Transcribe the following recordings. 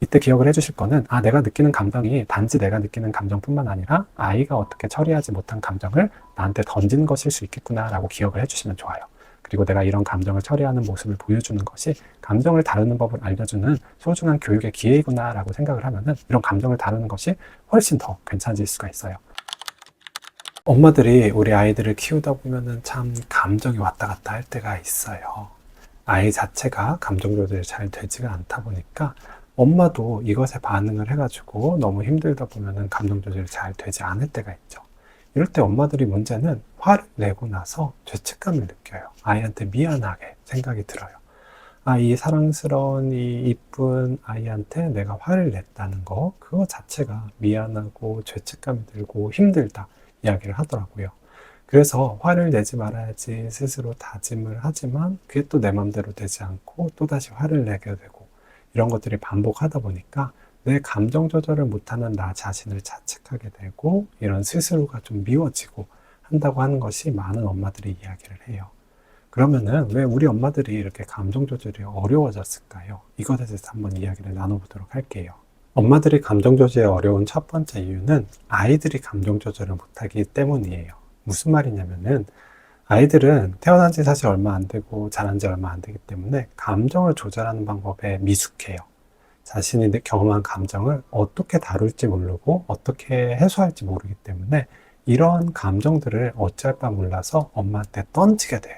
이때 기억을 해주실 거는 내가 느끼는 감정이 단지 내가 느끼는 감정뿐만 아니라 아이가 어떻게 처리하지 못한 감정을 나한테 던지는 것일 수 있겠구나 라고 기억을 해주시면 좋아요. 그리고 내가 이런 감정을 처리하는 모습을 보여주는 것이 감정을 다루는 법을 알려주는 소중한 교육의 기회이구나 라고 생각을 하면은 이런 감정을 다루는 것이 훨씬 더 괜찮아질 수가 있어요. 엄마들이 우리 아이들을 키우다 보면은 참 감정이 왔다 갔다 할 때가 있어요. 아이 자체가 감정 조절이 잘 되지가 않다 보니까 엄마도 이것에 반응을 해가지고 너무 힘들다 보면은 감정 조절이 잘 되지 않을 때가 있죠. 이럴 때 엄마들이 문제는 화를 내고 나서 죄책감을 느껴요. 아이한테 미안하게 생각이 들어요. 이 사랑스러운 이 이쁜 아이한테 내가 화를 냈다는 거, 그거 자체가 미안하고 죄책감이 들고 힘들다 이야기를 하더라고요. 그래서 화를 내지 말아야지 스스로 다짐을 하지만 그게 또 내 맘대로 되지 않고 또다시 화를 내게 되고 이런 것들이 반복하다 보니까 내 감정 조절을 못하는 나 자신을 자책하게 되고 이런 스스로가 좀 미워지고 한다고 하는 것이 많은 엄마들이 이야기를 해요. 그러면은 왜 우리 엄마들이 이렇게 감정 조절이 어려워졌을까요? 이것에 대해서 한번 이야기를 나눠보도록 할게요. 엄마들이 감정 조절이 어려운 첫 번째 이유는 아이들이 감정 조절을 못하기 때문이에요. 무슨 말이냐면은 아이들은 태어난 지 사실 얼마 안 되고 자란 지 얼마 안 되기 때문에 감정을 조절하는 방법에 미숙해요. 자신이 경험한 감정을 어떻게 다룰지 모르고 어떻게 해소할지 모르기 때문에 이런 감정들을 어찌할 바 몰라서 엄마한테 던지게 돼요.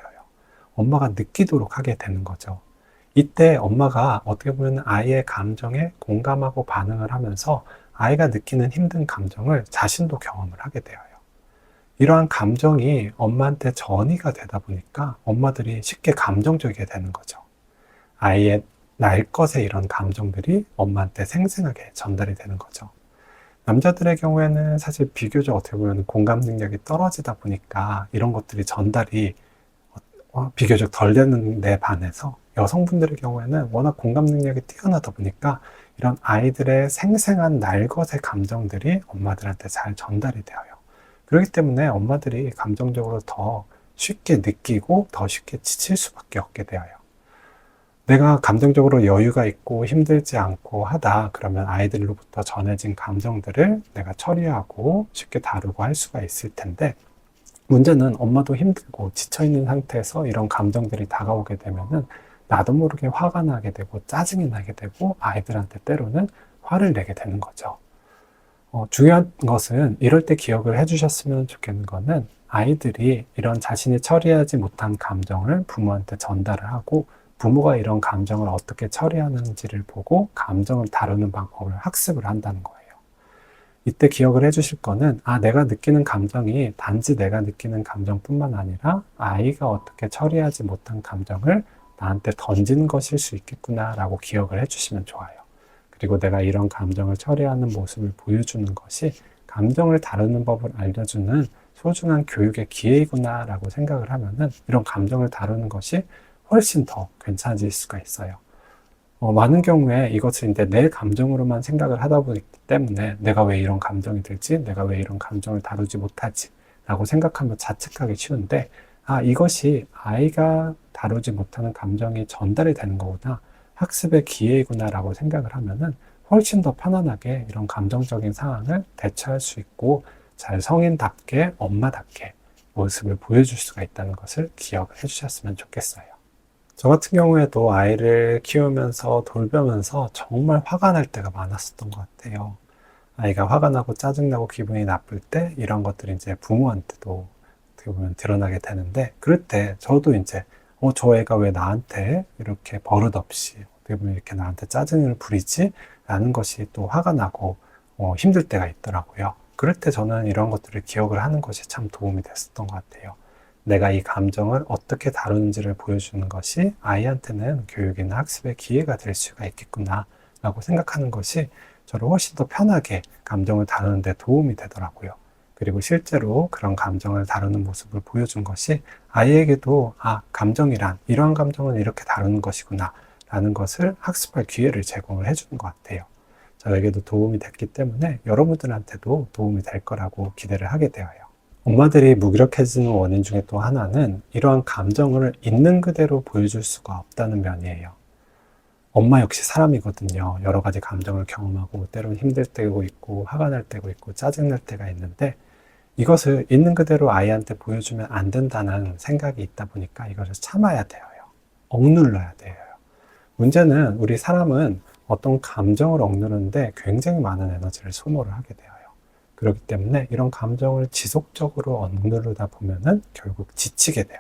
엄마가 느끼도록 하게 되는 거죠. 이때 엄마가 어떻게 보면 아이의 감정에 공감하고 반응을 하면서 아이가 느끼는 힘든 감정을 자신도 경험을 하게 되어요. 이러한 감정이 엄마한테 전이가 되다 보니까 엄마들이 쉽게 감정적이게 되는 거죠. 아이의 날 것의 이런 감정들이 엄마한테 생생하게 전달이 되는 거죠. 남자들의 경우에는 사실 비교적 어떻게 보면 공감 능력이 떨어지다 보니까 이런 것들이 전달이 비교적 덜 되는 데 반해서 여성분들의 경우에는 워낙 공감 능력이 뛰어나다 보니까 이런 아이들의 생생한 날것의 감정들이 엄마들한테 잘 전달이 되어요. 그렇기 때문에 엄마들이 감정적으로 더 쉽게 느끼고 더 쉽게 지칠 수밖에 없게 되어요. 내가 감정적으로 여유가 있고 힘들지 않고 하다 그러면 아이들로부터 전해진 감정들을 내가 처리하고 쉽게 다루고 할 수가 있을 텐데 문제는 엄마도 힘들고 지쳐있는 상태에서 이런 감정들이 다가오게 되면은 나도 모르게 화가 나게 되고 짜증이 나게 되고 아이들한테 때로는 화를 내게 되는 거죠. 중요한 것은 이럴 때 기억을 해주셨으면 좋겠는 거는 아이들이 이런 자신이 처리하지 못한 감정을 부모한테 전달을 하고 부모가 이런 감정을 어떻게 처리하는지를 보고 감정을 다루는 방법을 학습을 한다는 거예요. 이때 기억을 해주실 거는 내가 느끼는 감정이 단지 내가 느끼는 감정뿐만 아니라 아이가 어떻게 처리하지 못한 감정을 나한테 던지는 것일 수 있겠구나 라고 기억을 해주시면 좋아요. 그리고 내가 이런 감정을 처리하는 모습을 보여주는 것이 감정을 다루는 법을 알려주는 소중한 교육의 기회이구나 라고 생각을 하면은 이런 감정을 다루는 것이 훨씬 더 괜찮아질 수가 있어요. 많은 경우에 이것을 이제 내 감정으로만 생각을 하다 보기 때문에 내가 왜 이런 감정이 들지? 내가 왜 이런 감정을 다루지 못하지? 라고 생각하면 자책하기 쉬운데 이것이 아이가 다루지 못하는 감정이 전달이 되는 거구나. 학습의 기회이구나 라고 생각을 하면은 훨씬 더 편안하게 이런 감정적인 상황을 대처할 수 있고 잘 성인답게 엄마답게 모습을 보여줄 수가 있다는 것을 기억을 해주셨으면 좋겠어요. 저 같은 경우에도 아이를 키우면서 돌보면서 정말 화가 날 때가 많았었던 것 같아요. 아이가 화가 나고 짜증나고 기분이 나쁠 때 이런 것들이 이제 부모한테도 어떻게 보면 드러나게 되는데 그럴 때 저도 이제 저 애가 왜 나한테 이렇게 버릇없이 어떻게 보면 이렇게 나한테 짜증을 부리지? 라는 것이 또 화가 나고 힘들 때가 있더라고요. 그럴 때 저는 이런 것들을 기억을 하는 것이 참 도움이 됐었던 것 같아요. 내가 이 감정을 어떻게 다루는지를 보여주는 것이 아이한테는 교육이나 학습의 기회가 될 수가 있겠구나 라고 생각하는 것이 저를 훨씬 더 편하게 감정을 다루는 데 도움이 되더라고요. 그리고 실제로 그런 감정을 다루는 모습을 보여준 것이 아이에게도 감정이란 이러한 감정은 이렇게 다루는 것이구나 라는 것을 학습할 기회를 제공을 해주는 것 같아요. 저에게도 도움이 됐기 때문에 여러분들한테도 도움이 될 거라고 기대를 하게 되어요. 엄마들이 무기력해지는 원인 중에 또 하나는 이러한 감정을 있는 그대로 보여줄 수가 없다는 면이에요. 엄마 역시 사람이거든요. 여러 가지 감정을 경험하고 때로는 힘들 때고 있고 화가 날 때고 있고 짜증 날 때가 있는데 이것을 있는 그대로 아이한테 보여주면 안 된다는 생각이 있다 보니까 이것을 참아야 돼요. 억눌러야 돼요. 문제는 우리 사람은 어떤 감정을 억누르는데 굉장히 많은 에너지를 소모를 하게 돼요. 그렇기 때문에 이런 감정을 지속적으로 억누르다 보면은 결국 지치게 돼요.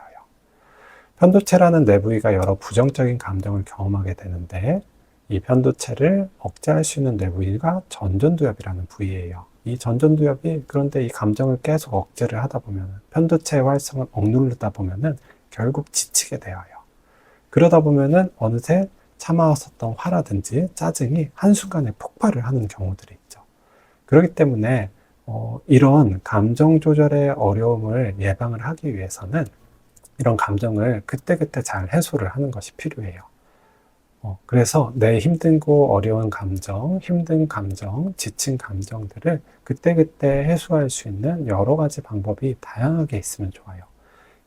편도체라는 내부위가 여러 부정적인 감정을 경험하게 되는데 이 편도체를 억제할 수 있는 내부위가 전전두엽이라는 부위예요. 이 전전두엽이 그런데 이 감정을 계속 억제를 하다 보면 편도체의 활성을 억누르다 보면은 결국 지치게 되어요. 그러다 보면은 어느새 참아왔었던 화라든지 짜증이 한순간에 폭발을 하는 경우들이 있죠. 그렇기 때문에 이런 감정 조절의 어려움을 예방을 하기 위해서는 이런 감정을 그때그때 잘 해소를 하는 것이 필요해요. 그래서 내 힘들고 어려운 감정, 힘든 감정, 지친 감정들을 그때그때 해소할 수 있는 여러 가지 방법이 다양하게 있으면 좋아요.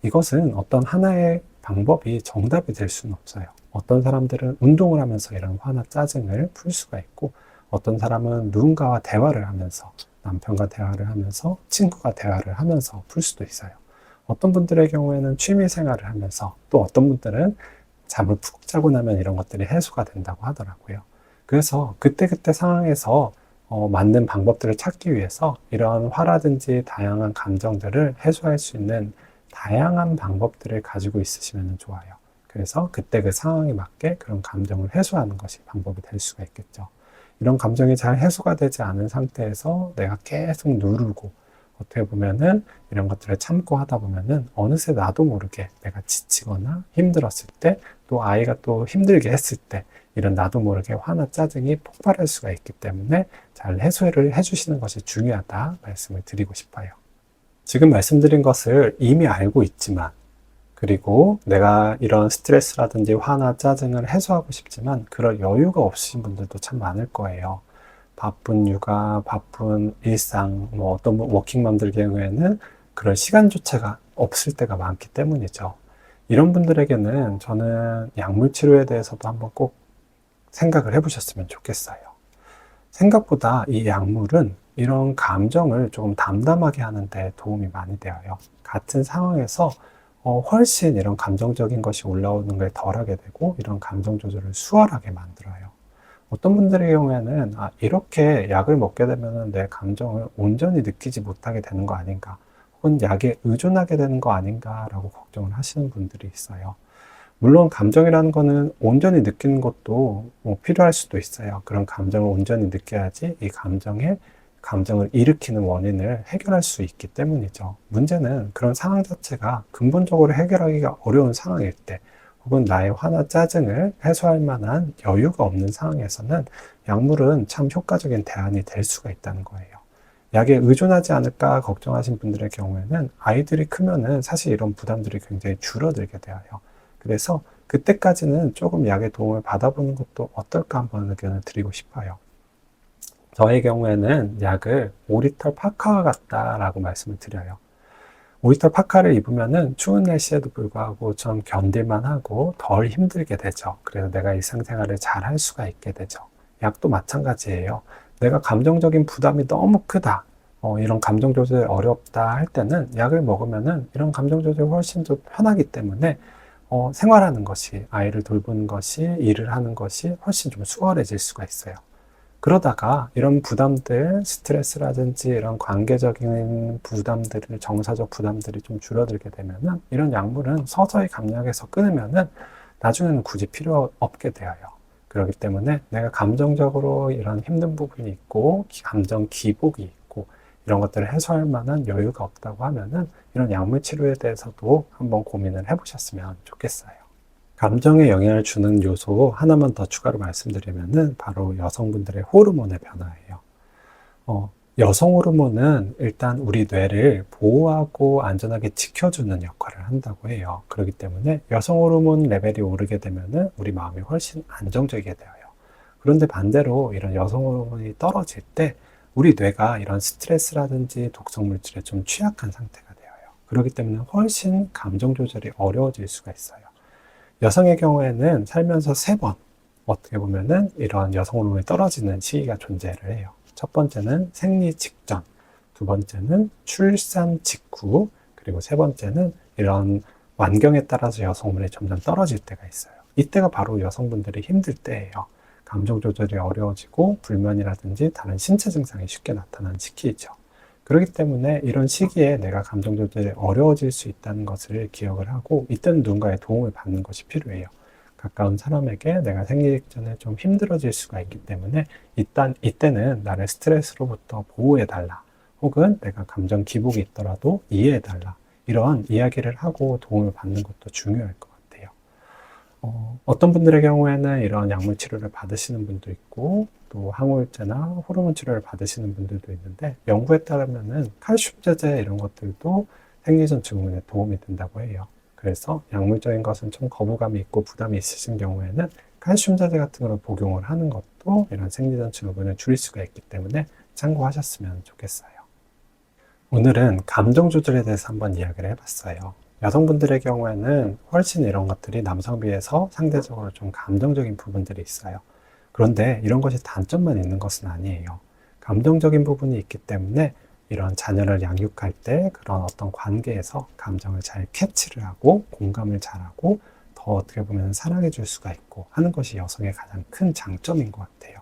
이것은 어떤 하나의 방법이 정답이 될 수는 없어요. 어떤 사람들은 운동을 하면서 이런 화나 짜증을 풀 수가 있고 어떤 사람은 누군가와 대화를 하면서 남편과 대화를 하면서 친구가 대화를 하면서 풀 수도 있어요. 어떤 분들의 경우에는 취미 생활을 하면서 또 어떤 분들은 잠을 푹 자고 나면 이런 것들이 해소가 된다고 하더라고요. 그래서 그때그때 상황에서 맞는 방법들을 찾기 위해서 이런 화라든지 다양한 감정들을 해소할 수 있는 다양한 방법들을 가지고 있으시면 좋아요. 그래서 그때 그 상황에 맞게 그런 감정을 해소하는 것이 방법이 될 수가 있겠죠. 이런 감정이 잘 해소가 되지 않은 상태에서 내가 계속 누르고 어떻게 보면은 이런 것들을 참고 하다 보면은 어느새 나도 모르게 내가 지치거나 힘들었을 때 또 아이가 또 힘들게 했을 때 이런 나도 모르게 화나 짜증이 폭발할 수가 있기 때문에 잘 해소를 해주시는 것이 중요하다 말씀을 드리고 싶어요. 지금 말씀드린 것을 이미 알고 있지만 그리고 내가 이런 스트레스라든지 화나 짜증을 해소하고 싶지만 그럴 여유가 없으신 분들도 참 많을 거예요. 바쁜 육아, 바쁜 일상, 어떤 워킹맘들 경우에는 그럴 시간조차가 없을 때가 많기 때문이죠. 이런 분들에게는 저는 약물 치료에 대해서도 한번 꼭 생각을 해보셨으면 좋겠어요. 생각보다 이 약물은 이런 감정을 조금 담담하게 하는데 도움이 많이 되어요. 같은 상황에서 훨씬 이런 감정적인 것이 올라오는 걸 덜하게 되고 이런 감정 조절을 수월하게 만들어요. 어떤 분들의 경우에는 이렇게 약을 먹게 되면 내 감정을 온전히 느끼지 못하게 되는 거 아닌가 혹은 약에 의존하게 되는 거 아닌가 라고 걱정을 하시는 분들이 있어요. 물론 감정이라는 거는 온전히 느끼는 것도 필요할 수도 있어요. 그런 감정을 온전히 느껴야지 이 감정을 일으키는 원인을 해결할 수 있기 때문이죠. 문제는 그런 상황 자체가 근본적으로 해결하기가 어려운 상황일 때 혹은 나의 화나 짜증을 해소할 만한 여유가 없는 상황에서는 약물은 참 효과적인 대안이 될 수가 있다는 거예요. 약에 의존하지 않을까 걱정하신 분들의 경우에는 아이들이 크면은 사실 이런 부담들이 굉장히 줄어들게 되어요. 그래서 그때까지는 조금 약의 도움을 받아보는 것도 어떨까 한번 의견을 드리고 싶어요. 저의 경우에는 약을 오리털 파카와 같다라고 말씀을 드려요. 오리털 파카를 입으면은 추운 날씨에도 불구하고 좀 견딜만 하고 덜 힘들게 되죠. 그래서 내가 일상생활을 잘 할 수가 있게 되죠. 약도 마찬가지예요. 내가 감정적인 부담이 너무 크다. 이런 감정 조절이 어렵다 할 때는 약을 먹으면은 이런 감정 조절이 훨씬 더 편하기 때문에 생활하는 것이, 아이를 돌보는 것이, 일을 하는 것이 훨씬 좀 수월해질 수가 있어요. 그러다가 이런 부담들, 스트레스라든지 이런 관계적인 부담들을, 정서적 부담들이 좀 줄어들게 되면은 이런 약물은 서서히 감량해서 끊으면은 나중에는 굳이 필요 없게 되어요. 그렇기 때문에 내가 감정적으로 이런 힘든 부분이 있고, 감정 기복이 있고, 이런 것들을 해소할 만한 여유가 없다고 하면은 이런 약물 치료에 대해서도 한번 고민을 해보셨으면 좋겠어요. 감정에 영향을 주는 요소 하나만 더 추가로 말씀드리면은 바로 여성분들의 호르몬의 변화예요. 여성 호르몬은 일단 우리 뇌를 보호하고 안전하게 지켜주는 역할을 한다고 해요. 그렇기 때문에 여성 호르몬 레벨이 오르게 되면은 우리 마음이 훨씬 안정적이게 되어요. 그런데 반대로 이런 여성 호르몬이 떨어질 때 우리 뇌가 이런 스트레스라든지 독성 물질에 좀 취약한 상태가 되어요. 그렇기 때문에 훨씬 감정 조절이 어려워질 수가 있어요. 여성의 경우에는 살면서 3번, 어떻게 보면은 이런 여성 호르몬이 떨어지는 시기가 존재를 해요. 첫 번째는 생리 직전, 두 번째는 출산 직후, 그리고 세 번째는 이런 환경에 따라서 여성 호르몬이 점점 떨어질 때가 있어요. 이때가 바로 여성분들이 힘들 때예요. 감정 조절이 어려워지고 불면이라든지 다른 신체 증상이 쉽게 나타나는 시기이죠. 그렇기 때문에 이런 시기에 내가 감정 조절이 어려워질 수 있다는 것을 기억을 하고 이때는 누군가의 도움을 받는 것이 필요해요. 가까운 사람에게 내가 생리 직전에 좀 힘들어질 수가 있기 때문에 이때는 나를 스트레스로부터 보호해달라. 혹은 내가 감정 기복이 있더라도 이해해달라. 이러한 이야기를 하고 도움을 받는 것도 중요할 것 같아요. 어떤 분들의 경우에는 이런 약물 치료를 받으시는 분도 있고 또 항우울제나 호르몬 치료를 받으시는 분들도 있는데 연구에 따르면은 칼슘 제제 이런 것들도 생리전 증후군에 도움이 된다고 해요. 그래서 약물적인 것은 좀 거부감이 있고 부담이 있으신 경우에는 칼슘 제제 같은 걸 복용을 하는 것도 이런 생리전 증후군을 줄일 수가 있기 때문에 참고하셨으면 좋겠어요. 오늘은 감정 조절에 대해서 한번 이야기를 해봤어요. 여성분들의 경우에는 훨씬 이런 것들이 남성 비해서 상대적으로 좀 감정적인 부분들이 있어요. 그런데 이런 것이 단점만 있는 것은 아니에요. 감정적인 부분이 있기 때문에 이런 자녀를 양육할 때 그런 어떤 관계에서 감정을 잘 캐치를 하고 공감을 잘하고 더 어떻게 보면 사랑해 줄 수가 있고 하는 것이 여성의 가장 큰 장점인 것 같아요.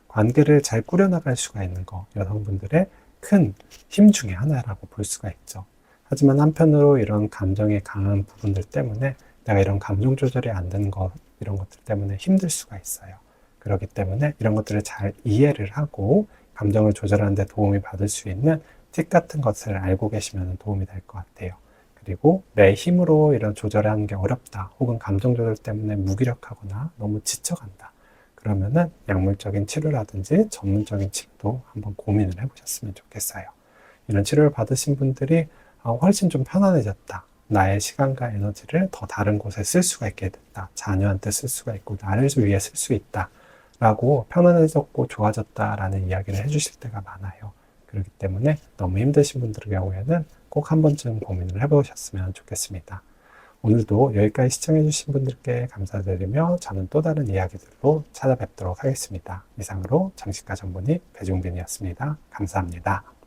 관계를 잘 꾸려나갈 수가 있는 거 여성분들의 큰 힘 중에 하나라고 볼 수가 있죠. 하지만 한편으로 이런 감정이 강한 부분들 때문에 내가 이런 감정 조절이 안 되는 것, 이런 것들 때문에 힘들 수가 있어요. 그렇기 때문에 이런 것들을 잘 이해를 하고 감정을 조절하는 데 도움이 받을 수 있는 팁 같은 것을 알고 계시면 도움이 될 것 같아요. 그리고 내 힘으로 이런 조절을 하는 게 어렵다. 혹은 감정 조절 때문에 무기력하거나 너무 지쳐간다. 그러면은 약물적인 치료라든지 전문적인 치료도 한번 고민을 해보셨으면 좋겠어요. 이런 치료를 받으신 분들이 훨씬 좀 편안해졌다. 나의 시간과 에너지를 더 다른 곳에 쓸 수가 있게 됐다. 자녀한테 쓸 수가 있고 나를 위해 쓸 수 있다. 라고 편안해졌고 좋아졌다라는 이야기를 해주실 때가 많아요. 그렇기 때문에 너무 힘드신 분들의 경우에는 꼭 한 번쯤 고민을 해보셨으면 좋겠습니다. 오늘도 여기까지 시청해주신 분들께 감사드리며 저는 또 다른 이야기들로 찾아뵙도록 하겠습니다. 이상으로 정신과 전문의 배종빈이었습니다. 감사합니다.